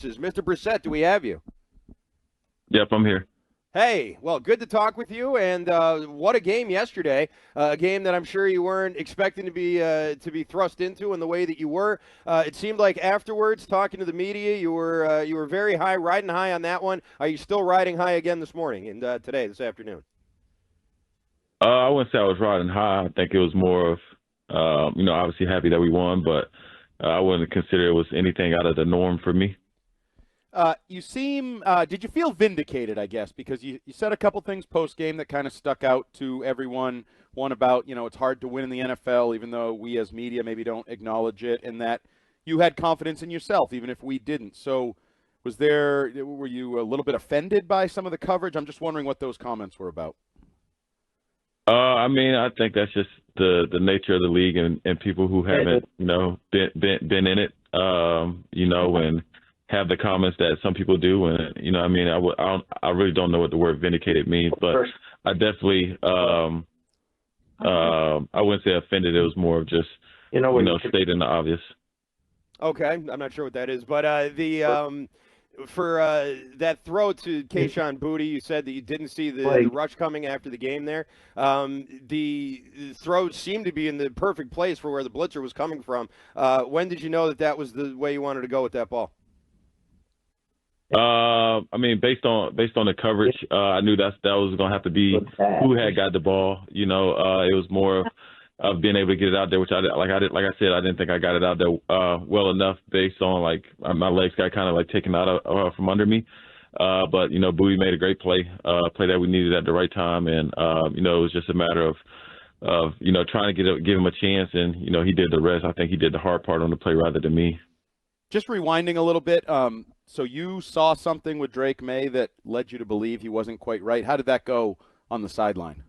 Mr. Brissett, do we have you? Yep, I'm here. Hey, well, good to talk with you. And what a game yesterday! A game that I'm sure you weren't expecting to be thrust into in the way that you were. It seemed like afterwards, talking to the media, you were very high, riding high on that one. Are you still riding high again this morning and today, this afternoon? I wouldn't say I was riding high. I think it was more of, obviously happy that we won, but I wouldn't consider it was anything out of the norm for me. Did you feel vindicated, I guess, because you said a couple things post game that kind of stuck out to everyone. One about, it's hard to win in the NFL, even though we as media maybe don't acknowledge it, and that you had confidence in yourself, even if we didn't. So were you a little bit offended by some of the coverage? I'm just wondering what those comments were about. I think that's just the nature of the league and people who haven't, been in it, and have the comments that some people do. And, I really don't know what the word vindicated means, but I definitely, I wouldn't say offended. It was more of just, stating the obvious. Okay, I'm not sure what that is, but for that throw to Kayshon Boutte, you said that you didn't see the rush coming after the game there. The throw seemed to be in the perfect place for where the blitzer was coming from. When did you know that was the way you wanted to go with that ball? Based on the coverage, I knew that was going to have to be who had got the ball. It was more of being able to get it out there, which I said, I didn't think I got it out there well enough based on my legs got kind of taken out from under me. But Boutte made a great play that we needed at the right time, and it was just a matter of trying to give him a chance, and he did the rest. I think he did the hard part on the play rather than me. Just rewinding a little bit, so you saw something with Drake May that led you to believe he wasn't quite right. How did that go on the sideline?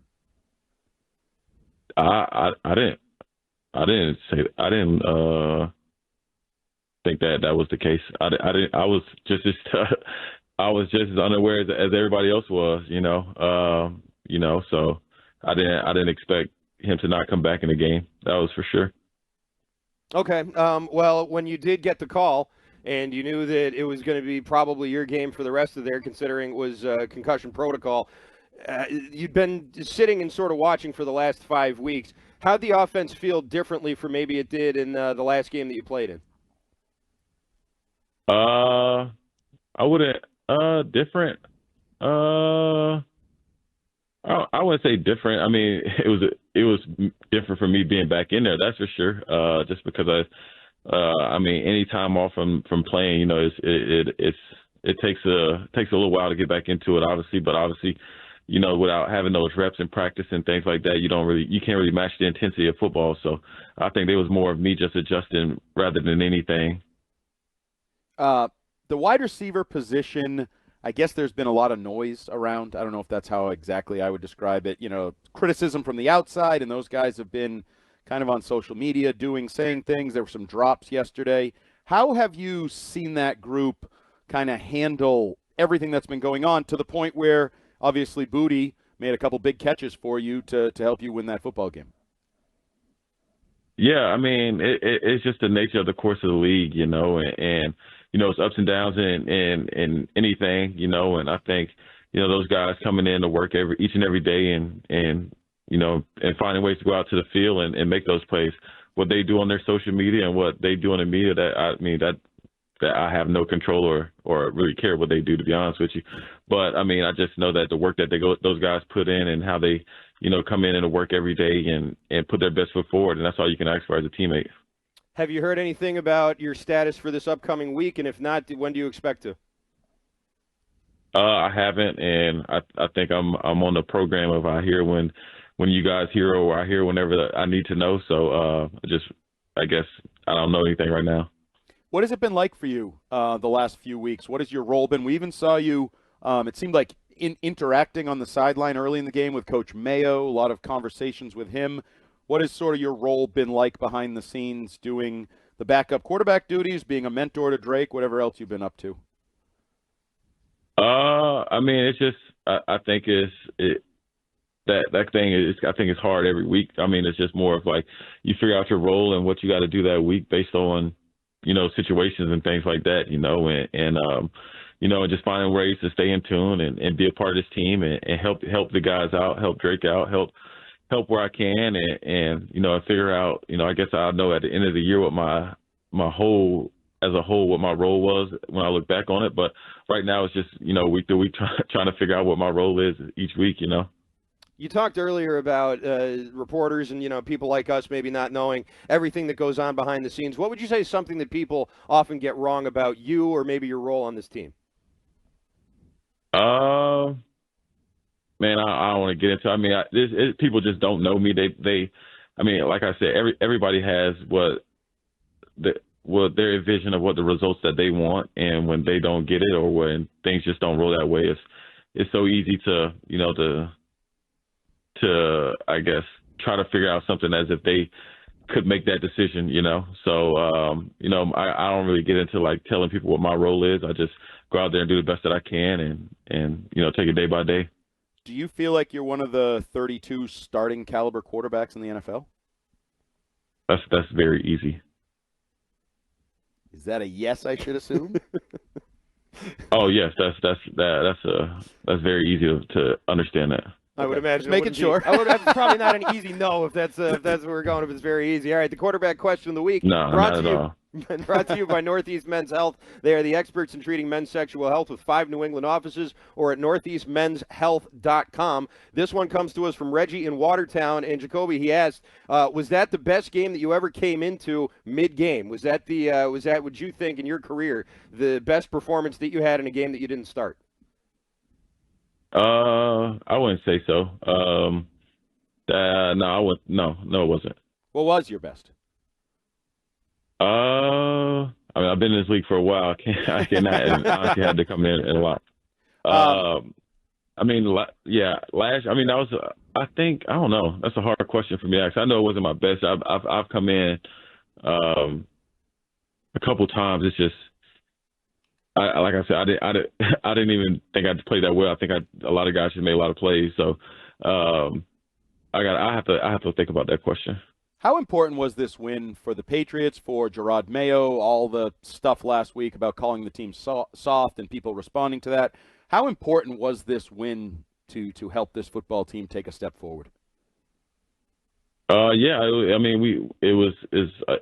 I didn't think that was the case. I was just I was just as unaware as everybody else was, so I didn't expect him to not come back in the game. That was for sure. Okay. Well, when you did get the call and you knew that it was going to be probably your game for the rest of there, considering it was concussion protocol, you'd been sitting and sort of watching for the last 5 weeks. How'd the offense feel differently from maybe it did in the last game that you played in? I wouldn't different. I wouldn't say different. I mean, it was different for me being back in there. That's for sure. Just because any time off from playing, it takes a little while to get back into it, obviously. But obviously, without having those reps in practice and things like that, you can't really match the intensity of football. So I think it was more of me just adjusting rather than anything. The wide receiver position, I guess there's been a lot of noise around. I don't know if that's how exactly I would describe it. Criticism from the outside, and those guys have been kind of on social media saying things. There were some drops yesterday. How have you seen that group kind of handle everything that's been going on to the point where obviously Boutte made a couple big catches for you to help you win that football game? Yeah, it's just the nature of the course of the league, and it's ups and downs in anything, and I think, those guys coming in to work each and every day and finding ways to go out to the field and make those plays. What they do on their social media and what they do on the media, that I have no control or really care what they do, to be honest with you. But I just know that the work that those guys put in and how they, come in and work every day and put their best foot forward, and that's all you can ask for as a teammate. Have you heard anything about your status for this upcoming week? And if not, when do you expect to? I haven't, and I think I'm on the program of I hear when you guys hear, or I hear whenever I need to know. So I guess I don't know anything right now. What has it been like for you the last few weeks? What has your role been? We even saw you, it seemed like, interacting on the sideline early in the game with Coach Mayo, a lot of conversations with him. What has sort of your role been like behind the scenes, doing the backup quarterback duties, being a mentor to Drake, whatever else you've been up to? It's just I think that thing is, I think it's hard every week. It's just more of you figure out your role and what you got to do that week based on situations and things like that, and just finding ways to stay in tune and be a part of this team and help the guys out, help Drake out, help where I can, and figure out, I guess I'll know at the end of the year what my whole what my role was when I look back on it. But right now it's just, week to week trying to figure out what my role is each week, You talked earlier about reporters and, people like us maybe not knowing everything that goes on behind the scenes. What would you say is something that people often get wrong about you or maybe your role on this team? Man, I don't want to get into. I mean, people just don't know me. I mean, like I said, everybody has what their vision of what the results that they want, and when they don't get it or when things just don't roll that way, it's so easy to I guess try to figure out something as if they could make that decision, So I don't really get into like telling people what my role is. I just go out there and do the best that I can and take it day by day. Do you feel like you're one of the 32 starting caliber quarterbacks in the NFL? That's very easy. Is that a yes, I should assume? Oh yes, that's very easy to understand that. I would imagine. Making sure. That's probably not an easy no if that's where we're going. If it's very easy. All right, the quarterback question of the week. No, not at all. Brought to you by Northeast Men's Health. They are the experts in treating men's sexual health with 5 New England offices or at northeastmenshealth.com. This one comes to us from Reggie in Watertown. And Jacoby, he asked, was that the best game that you ever came into mid-game? Was that would you think in your career the best performance that you had in a game that you didn't start? I wouldn't say so. No, it wasn't. What was your best? I mean, I've been in this league for a while. I cannot, and honestly had to come in a lot. I mean, yeah, last. I mean, that was. I think I don't know. That's a hard question for me to ask. I know it wasn't my best. I've come in a couple times. It's just. Like I said, I didn't even think I'd play that well. I think a lot of guys just made a lot of plays. So I have to think about that question. How important was this win for the Patriots, for Gerard Mayo, all the stuff last week about calling the team soft and people responding to that? How important was this win to help this football team take a step forward? Yeah, I mean, it was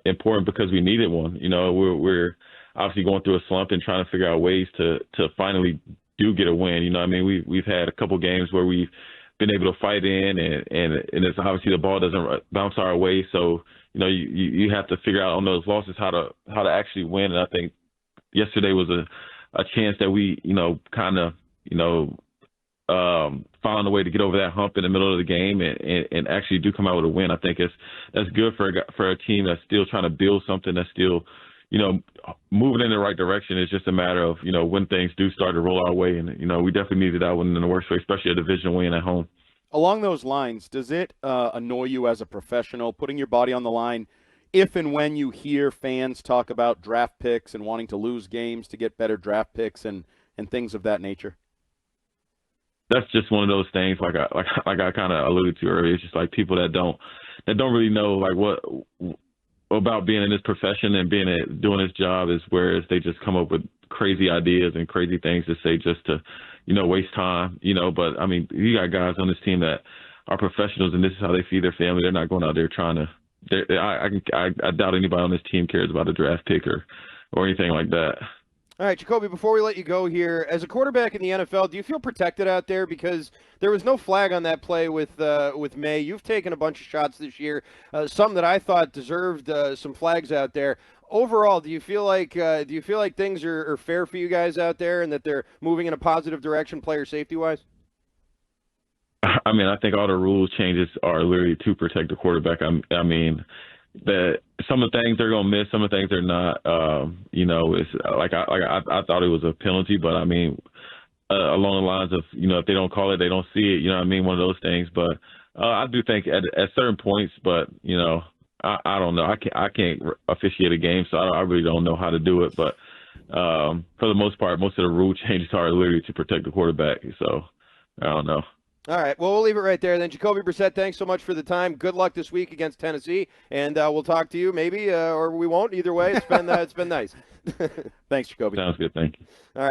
important because we needed one. We're obviously going through a slump and trying to figure out ways to finally do get a win. I mean, we've had a couple games where we've been able to fight in, and it's obviously the ball doesn't bounce our way. So, you have to figure out on those losses how to actually win. And I think yesterday was a chance that we, kind of, found a way to get over that hump in the middle of the game and actually do come out with a win. I think that's good for a team that's still trying to build something, that's still, moving in the right direction. It's just a matter of, when things do start to roll our way. And, we definitely needed that one in the worst way, especially a division win at home. Along those lines, does it annoy you as a professional, putting your body on the line, if and when you hear fans talk about draft picks and wanting to lose games to get better draft picks and things of that nature? That's just one of those things, like I kind of alluded to earlier. It's just like people that don't really know like what about being in this profession and doing this job, is whereas they just come up with crazy ideas and crazy things to say just to, waste time, But I mean, you got guys on this team that are professionals, and this is how they feed their family. They're not going out there trying to. I doubt anybody on this team cares about a draft pick or anything like that. All right, Jacoby, before we let you go here, as a quarterback in the NFL, do you feel protected out there? Because there was no flag on that play with May. You've taken a bunch of shots this year, some that I thought deserved some flags out there. Overall, do you feel like things are fair for you guys out there and that they're moving in a positive direction, player safety-wise? I mean, I think all the rules changes are literally to protect the quarterback. I mean, that some of the things they're gonna miss, some of the things they're not. It's I thought it was a penalty, but I mean, along the lines of if they don't call it, they don't see it. One of those things. But I do think at certain points, but I don't know. I can't officiate a game, so I really don't know how to do it. But for the most part, most of the rule changes are literally to protect the quarterback. So I don't know. All right. Well, we'll leave it right there then. Jacoby Brissett, thanks so much for the time. Good luck this week against Tennessee, and we'll talk to you maybe, or we won't. Either way, it's been nice. Thanks, Jacoby. Sounds good. Thank you. All right.